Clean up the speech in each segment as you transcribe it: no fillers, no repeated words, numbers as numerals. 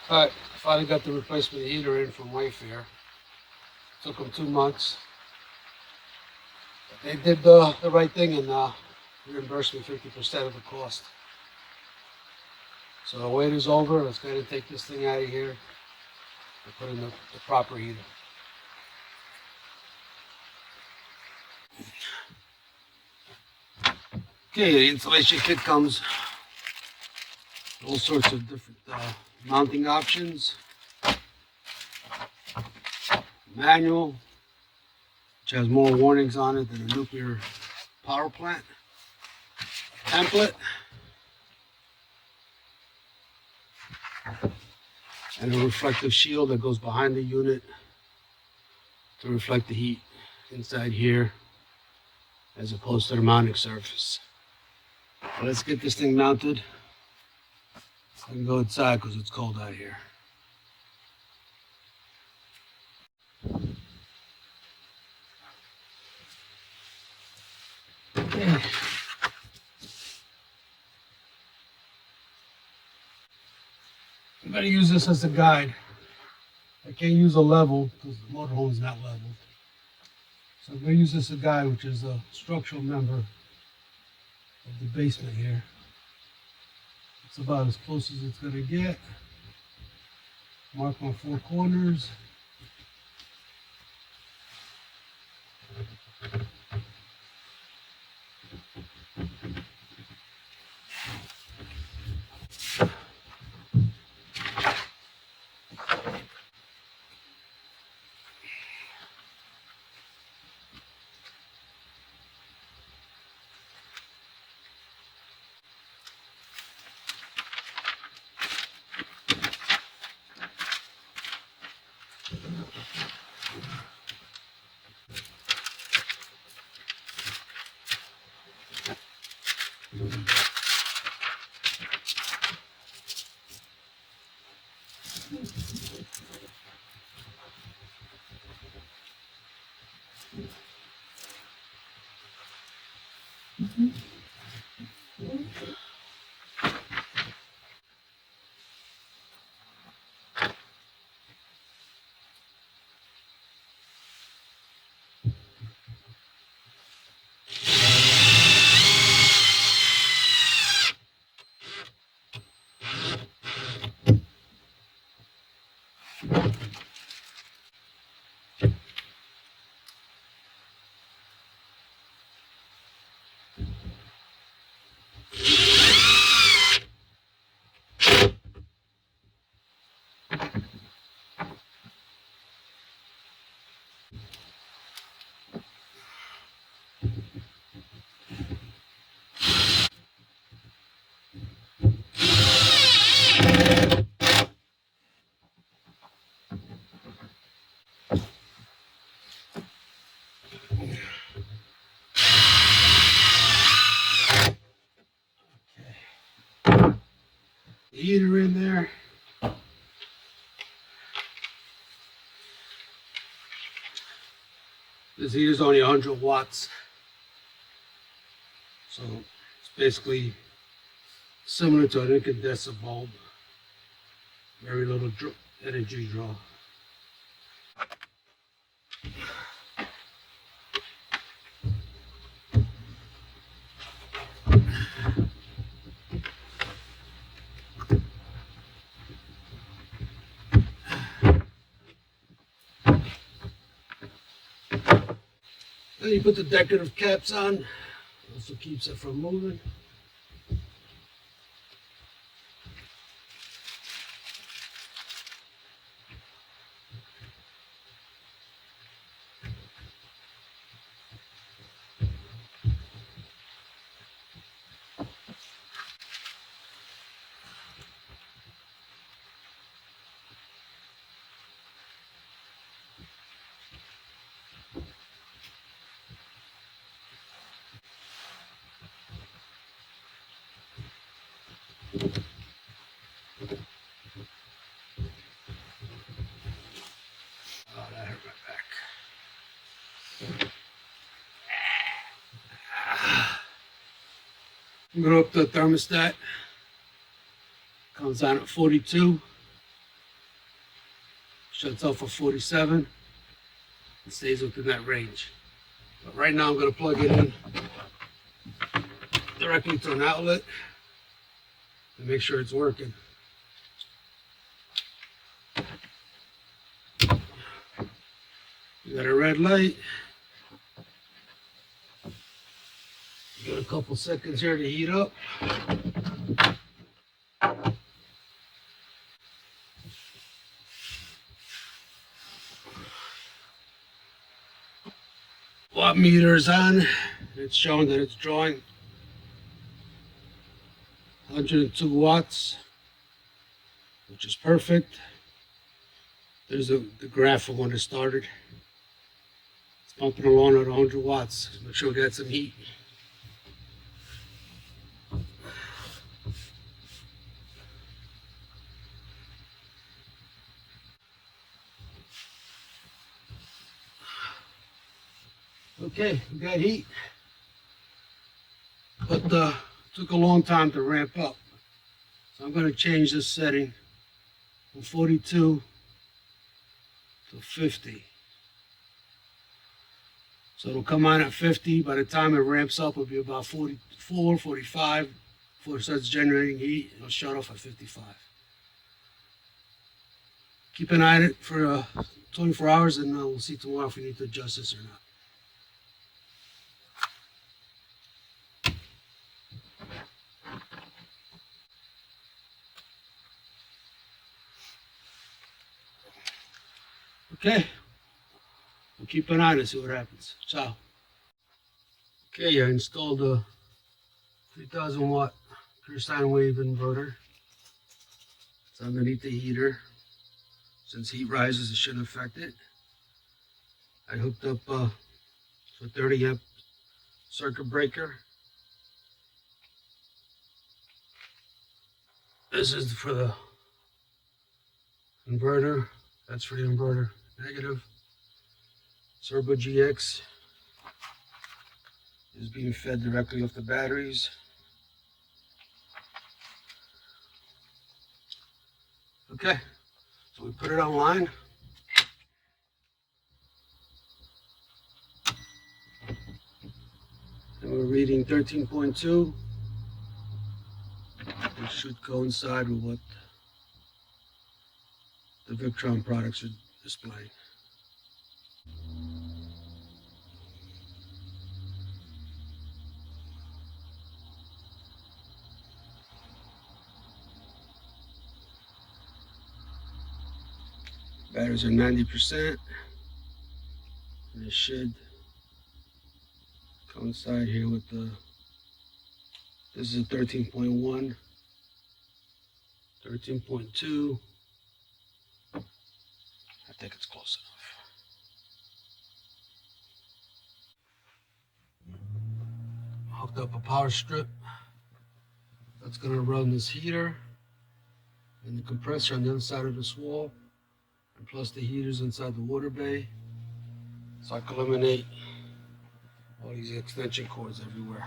Alright, finally got the replacement heater in from Wayfair. Took them 2 months. But they did the right thing and reimbursed me 50% of the cost. So the wait is over. Let's go ahead and take this thing out of here and put in the proper heater. Okay, the installation kit comes with all sorts of different mounting options. Manual, which has more warnings on it than a nuclear power plant. Template. And a reflective shield that goes behind the unit to reflect the heat inside here as opposed to the mounting surface. So let's get this thing mounted. I can go inside because it's cold out here. Okay. I'm going to use this as a guide. I can't use a level because the motorhome is not leveled. So I'm going to use this as a guide, which is a structural member of the basement here. It's about as close as it's going to get. Mark my 4 corners. The heater in there. This heater is only 100 watts. So it's basically similar to an incandescent bulb. Very little energy draw. Then you put the decorative caps on. Also keeps it from moving. Oh, that hurt my back. I'm going to up the thermostat. Comes on at 42. Shuts off for 47. It stays within that range. But right now I'm going to plug it in directly to an outlet and make sure it's working. You got a red light. You got a couple seconds here to heat up. Watt meter is on. It's showing that it's drawing 102 watts, which is perfect. There's the graph of when it started. It's pumping along at 100 watts. Make sure we got some heat. Okay, we got heat, but took a long time to ramp up. So I'm going to change this setting from 42 to 50. So it'll come on at 50. By the time it ramps up, it'll be about 44, 45. Before it starts generating heat, it'll shut off at 55. Keep an eye on it for 24 hours, and we'll see tomorrow if we need to adjust this or not. Okay, we'll keep an eye on it, see what happens. Ciao. Okay, I installed a 3000 watt pure sine wave inverter. It's underneath the heater. Since heat rises, it shouldn't affect it. I hooked up a 30 amp circuit breaker. This is for the inverter. That's for the inverter negative. Turbo GX is being fed directly off the batteries. Okay, so we put it online. And we're reading 13.2. It should coincide with what the Victron products are displaying. Batteries are 90%, and it should coincide here with the, this is a 13.1, 13.2. I think it's close enough. Hooked up a power strip that's going to run this heater and the compressor on the other side of this wall, and plus the heaters inside the water bay, so I can eliminate all these extension cords everywhere.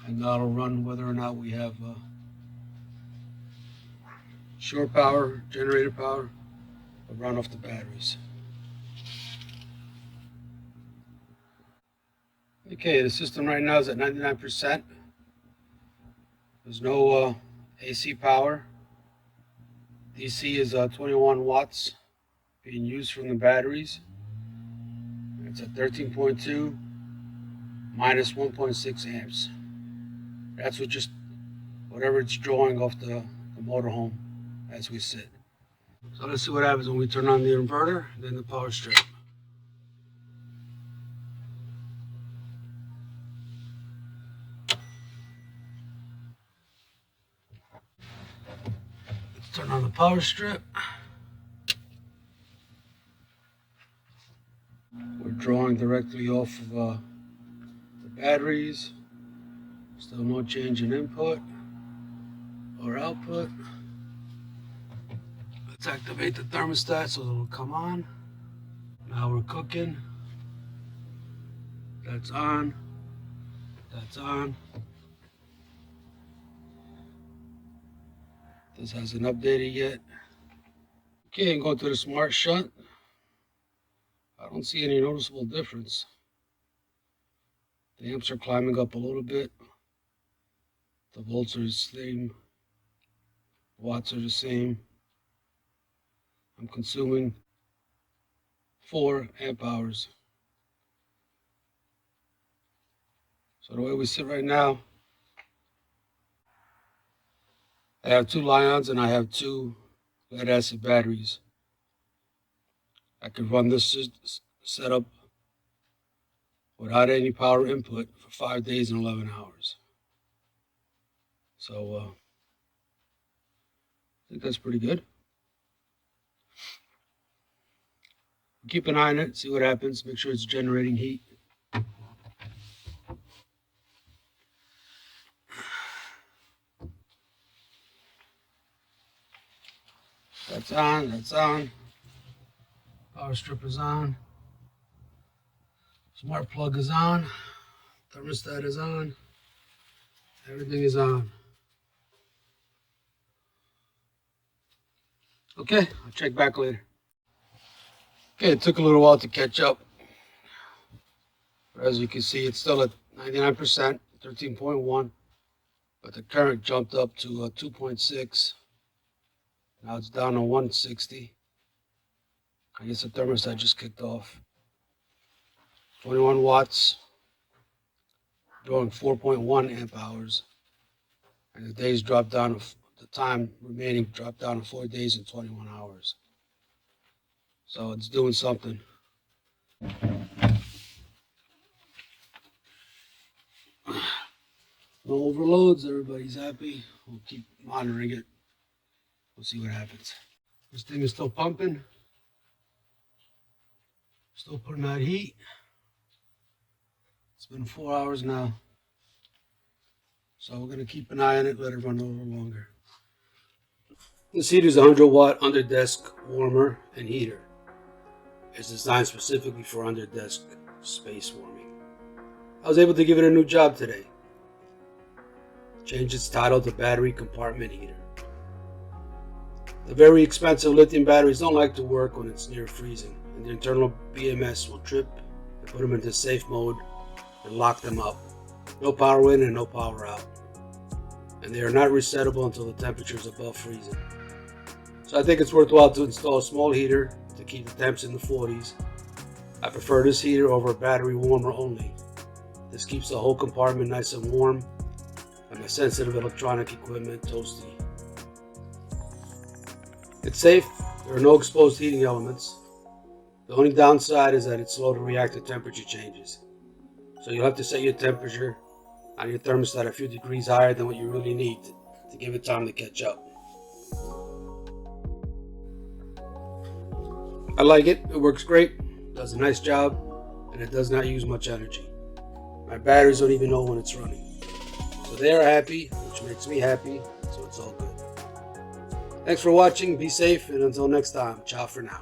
And that'll run whether or not we have shore power, generator power, or run off the batteries. Okay, the system right now is at 99%. There's no AC power. DC is 21 watts being used from the batteries. It's at 13.2 minus 1.6 amps. That's what just whatever it's drawing off the motorhome as we sit. So let's see what happens when we turn on the inverter, then the power strip. Let's turn on the power strip. We're drawing directly off of the batteries. Still no change in input or output. Let's activate the thermostat so it'll come on. Now we're cooking. That's on. That's on. This hasn't updated yet. Okay, and go to the smart shut. I don't see any noticeable difference. The amps are climbing up a little bit. The volts are the same. Watts are the same. I'm consuming 4 amp hours. So the way we sit right now, I have 2 Lions and I have 2 lead acid batteries. I could run this setup without any power input for 5 days and 11 hours. So I think that's pretty good. Keep an eye on it, see what happens, make sure it's generating heat. That's on, that's on. Power strip is on. Smart plug is on. Thermostat is on. Everything is on. Okay, I'll check back later. Okay, it took a little while to catch up. But as you can see, it's still at 99%, 13.1. But the current jumped up to 2.6. Now it's down to 160. I guess the thermostat just kicked off. 21 watts, drawing 4.1 amp hours. And the days dropped down, the time remaining dropped down to 4 days and 21 hours. So it's doing something. No overloads, everybody's happy. We'll keep monitoring it. We'll see what happens. This thing is still pumping. Still putting out heat. It's been 4 hours now. So we're gonna keep an eye on it, let it run a little longer. This heater is a 100-watt Underdesk warmer and heater. It's designed specifically for Underdesk space warming. I was able to give it a new job today. Change its title to battery compartment heater. The very expensive lithium batteries don't like to work when it's near freezing, and the internal BMS will trip and put them into safe mode and lock them up. No power in and no power out. And they are not resettable until the temperature is above freezing. So I think it's worthwhile to install a small heater to keep the temps in the 40s. I prefer this heater over a battery warmer only. This keeps the whole compartment nice and warm and my sensitive electronic equipment toasty. It's safe, there are no exposed heating elements. The only downside is that it's slow to react to temperature changes. So you'll have to set your temperature on your thermostat a few degrees higher than what you really need to give it time to catch up. I like it, it works great, does a nice job, and it does not use much energy. My batteries don't even know when it's running. So they are happy, which makes me happy, so it's all good. Thanks for watching, be safe, and until next time, ciao for now.